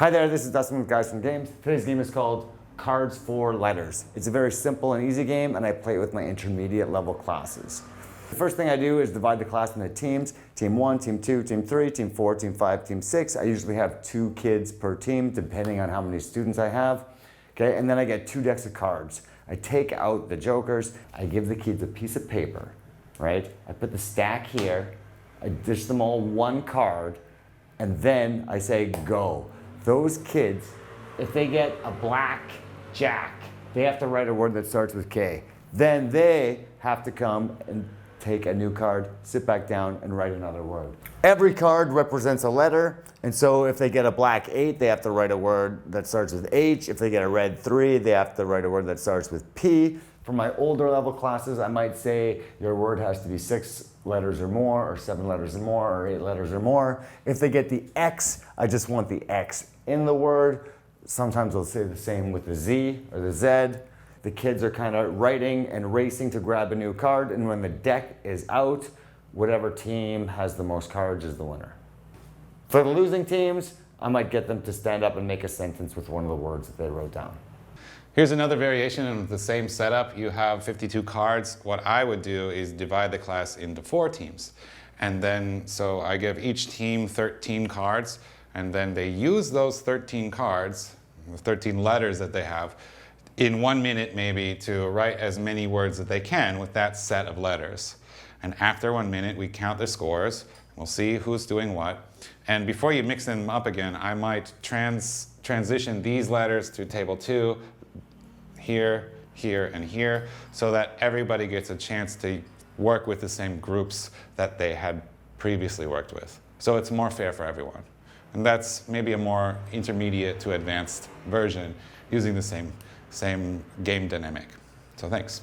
Hi there, this is Dustin with Guys from Games. Today's game is called Cards for Letters. It's a very simple and easy game, and I play it with my intermediate level classes. The first thing I do is divide the class into teams. Team 1, Team 2, Team 3, Team 4, Team 5, Team 6. I usually have 2 kids per team, depending on how many students I have. Okay, and then I get 2 decks of cards. I take out the jokers. I give the kids a piece of paper, right? I put the stack here. I dish them all 1 card, and then I say go. Those kids, if they get a black jack, they have to write a word that starts with K. Then they have to come and take a new card, sit back down, and write another word. Every card represents a letter, and so if they get a black 8, they have to write a word that starts with H. If they get a red 3, they have to write a word that starts with P. For my older level classes, I might say your word has to be 6 letters or more, or 7 letters or more, or 8 letters or more. If they get the X, I just want the X in the word. Sometimes I'll say the same with the Z or the Z. The kids are kind of writing and racing to grab a new card, and when the deck is out, whatever team has the most cards is the winner. For the losing teams, I might get them to stand up and make a sentence with one of the words that they wrote down. Here's another variation of the same setup. You have 52 cards. What I would do is divide the class into 4 teams. And then, so I give each team 13 cards, and then they use those 13 cards, the 13 letters that they have, in 1 minute maybe to write as many words as they can with that set of letters. And after 1 minute, we count the scores. We'll see who's doing what. And before you mix them up again, I might transition these letters to table 2, here, here, and here, so that everybody gets a chance to work with the same groups that they had previously worked with. So it's more fair for everyone. And that's maybe a more intermediate to advanced version using the same game dynamic. So thanks.